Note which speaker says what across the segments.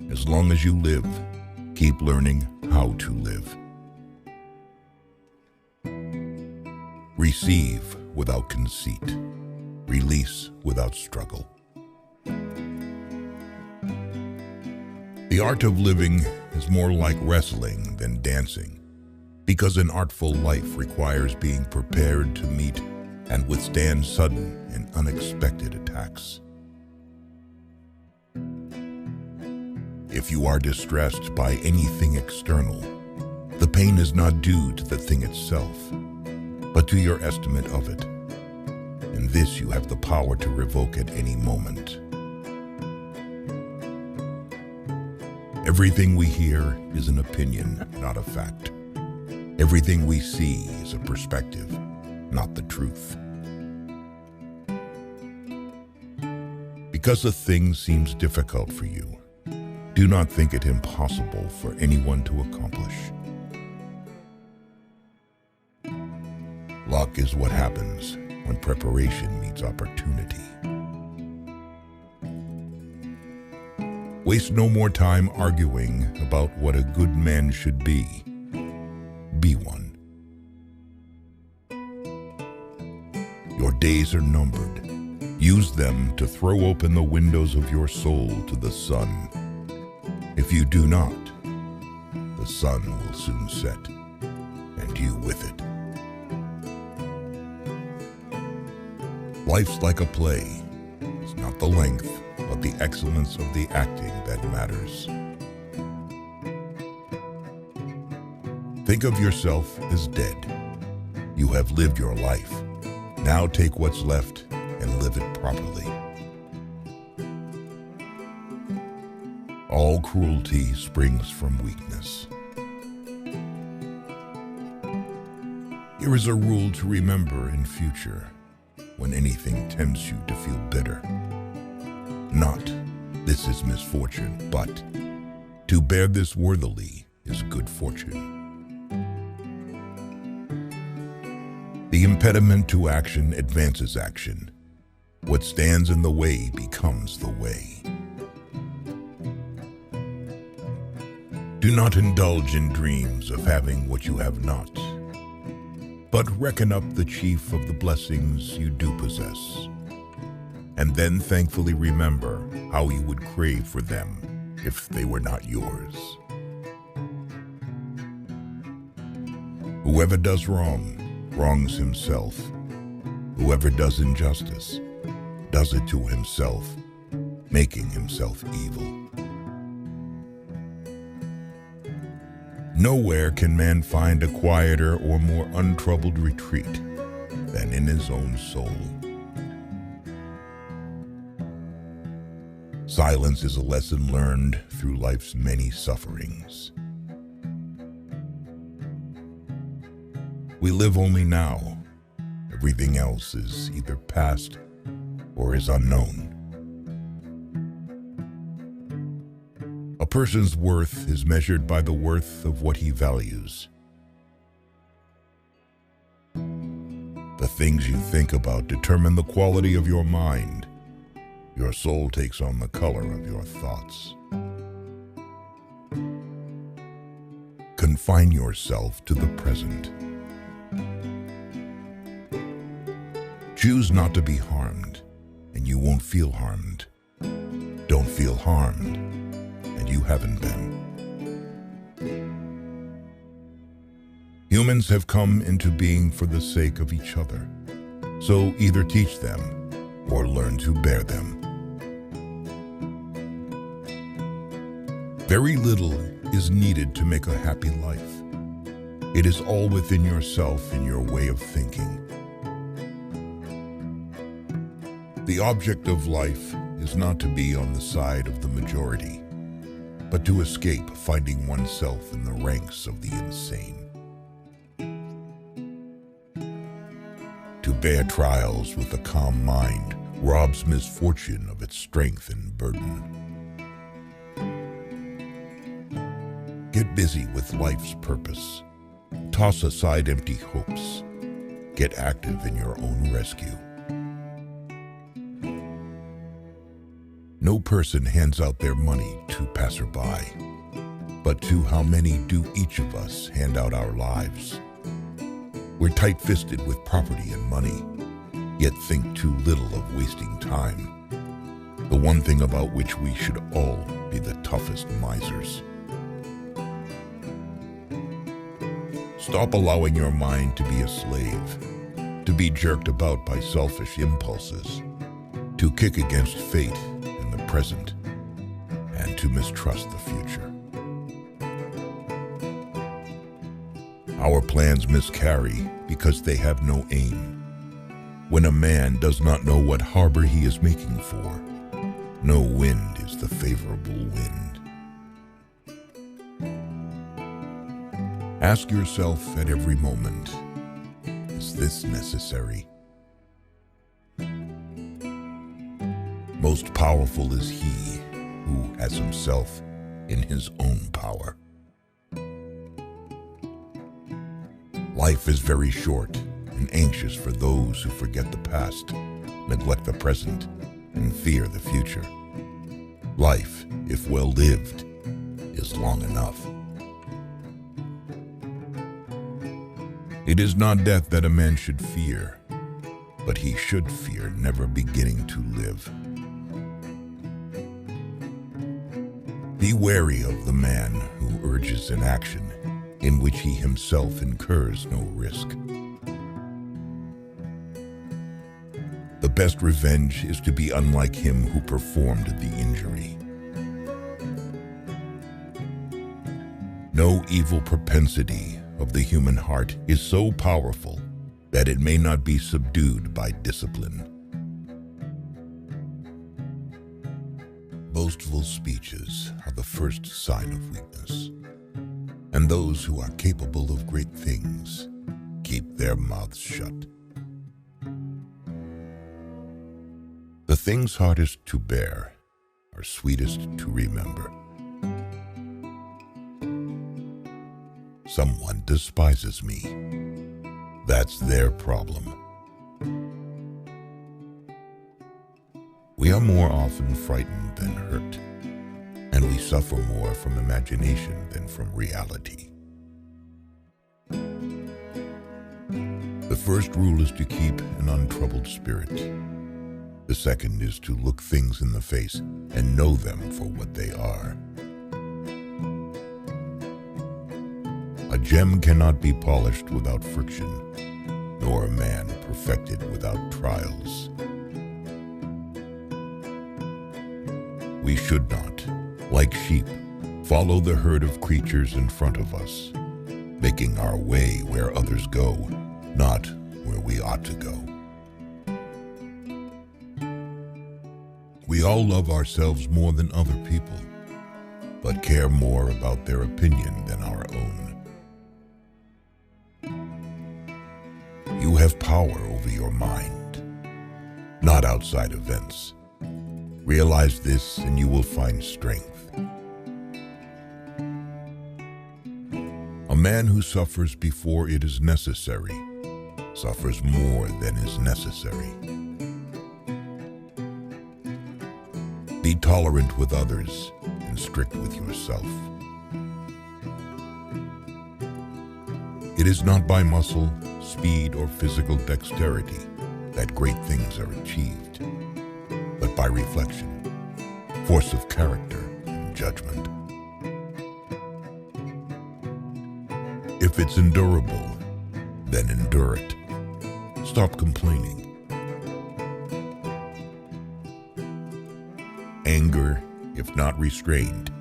Speaker 1: As long as you live, keep learning how to live. Receive without conceit. Release without struggle. The art of living is more like wrestling than dancing, because an artful life requires being prepared to meet and withstand sudden and unexpected attacks. If you are distressed by anything external, the pain is not due to the thing itself, but to your estimate of it. In this you have the power to revoke at any moment. Everything we hear is an opinion, not a fact. Everything we see is a perspective, not the truth. Because a thing seems difficult for you, do not think it impossible for anyone to accomplish. Luck is what happens when preparation meets opportunity. Waste no more time arguing about what a good man should be. Be one. Your days are numbered. Use them to throw open the windows of your soul to the sun. If you do not, the sun will soon set, and you with it. Life's like a play. It's not the length, but the excellence of the acting that matters. Think of yourself as dead. You have lived your life. Now take what's left and live it properly. All cruelty springs from weakness. Here is a rule to remember in future when anything tempts you to feel bitter. Not, this is misfortune, but to bear this worthily is good fortune. The impediment to action advances action. What stands in the way becomes the way. Do not indulge in dreams of having what you have not, but reckon up the chief of the blessings you do possess, and then thankfully remember how you would crave for them if they were not yours. Whoever does wrong, wrongs himself. Whoever does injustice, does it to himself, making himself evil. Nowhere can man find a quieter or more untroubled retreat than in his own soul. Silence is a lesson learned through life's many sufferings. We live only now. Everything else is either past or is unknown. A person's worth is measured by the worth of what he values. The things you think about determine the quality of your mind. Your soul takes on the color of your thoughts. Confine yourself to the present. Choose not to be harmed, and you won't feel harmed. Don't feel harmed, and you haven't been. Humans have come into being for the sake of each other, so either teach them or learn to bear them. Very little is needed to make a happy life. It is all within yourself and your way of thinking. The object of life is not to be on the side of the majority, but to escape finding oneself in the ranks of the insane. To bear trials with a calm mind robs misfortune of its strength and burden. Get busy with life's purpose. Toss aside empty hopes. Get active in your own rescue. No person hands out their money to passerby, but to how many do each of us hand out our lives? We're tight-fisted with property and money, yet think too little of wasting time, the one thing about which we should all be the toughest misers. Stop allowing your mind to be a slave, to be jerked about by selfish impulses, to kick against fate in the present, and to mistrust the future. Our plans miscarry because they have no aim. When a man does not know what harbor he is making for, no wind is the favorable wind. Ask yourself at every moment, is this necessary? Most powerful is he who has himself in his own power. Life is very short and anxious for those who forget the past, neglect the present, and fear the future. Life, if well lived, is long enough. It is not death that a man should fear, but he should fear never beginning to live. Be wary of the man who urges an action in which he himself incurs no risk. The best revenge is to be unlike him who performed the injury. No evil propensity of the human heart is so powerful that it may not be subdued by discipline. Boastful speeches are the first sign of weakness, and those who are capable of great things keep their mouths shut. The things hardest to bear are sweetest to remember. Someone despises me. That's their problem. We are more often frightened than hurt, and we suffer more from imagination than from reality. The first rule is to keep an untroubled spirit. The second is to look things in the face and know them for what they are. A gem cannot be polished without friction, nor a man perfected without trials. We should not, like sheep, follow the herd of creatures in front of us, making our way where others go, not where we ought to go. We all love ourselves more than other people, but care more about their opinion than our own. You have power over your mind, not outside events. Realize this and you will find strength. A man who suffers before it is necessary suffers more than is necessary. Be tolerant with others and strict with yourself. It is not by muscle, speed, or physical dexterity that great things are achieved, but by reflection, force of character, and judgment. If it's endurable, then endure it. Stop complaining. Anger, if not restrained,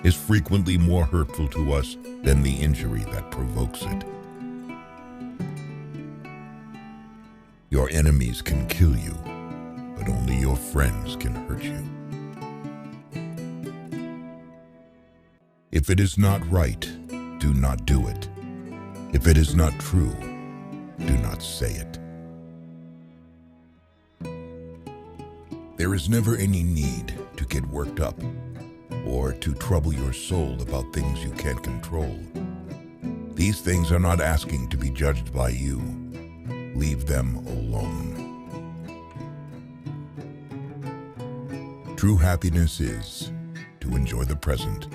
Speaker 1: is frequently more hurtful to us than the injury that provokes it. Your enemies can kill you, but only your friends can hurt you. If it is not right, do not do it. If it is not true, do not say it. There is never any need to get worked up or to trouble your soul about things you can't control. These things are not asking to be judged by you. Leave them alone. True happiness is to enjoy the present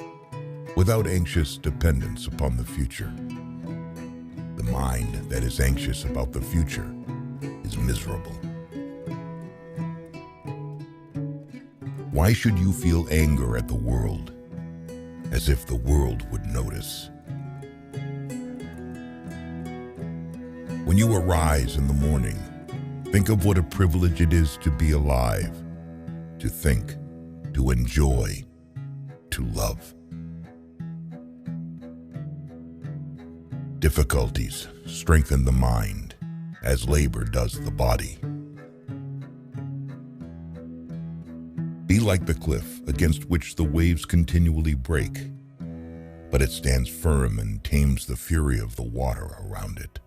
Speaker 1: without anxious dependence upon the future. The mind that is anxious about the future is miserable. Why should you feel anger at the world, as if the world would notice? When you arise in the morning, think of what a privilege it is to be alive, to think, to enjoy, to love. Difficulties strengthen the mind, as labor does the body. Be like the cliff against which the waves continually break, but it stands firm and tames the fury of the water around it.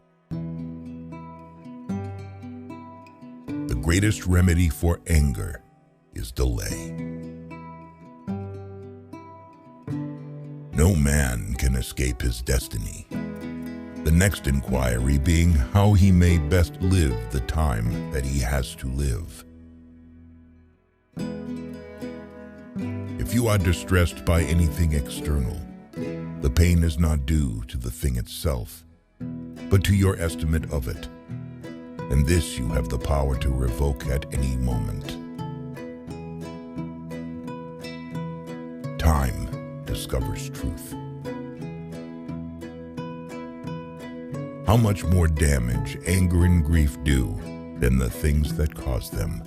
Speaker 1: The greatest remedy for anger is delay. No man can escape his destiny, the next inquiry being how he may best live the time that he has to live. If you are distressed by anything external, the pain is not due to the thing itself, but to your estimate of it, and this you have the power to revoke at any moment. Time discovers truth. How much more damage anger and grief do than the things that cause them?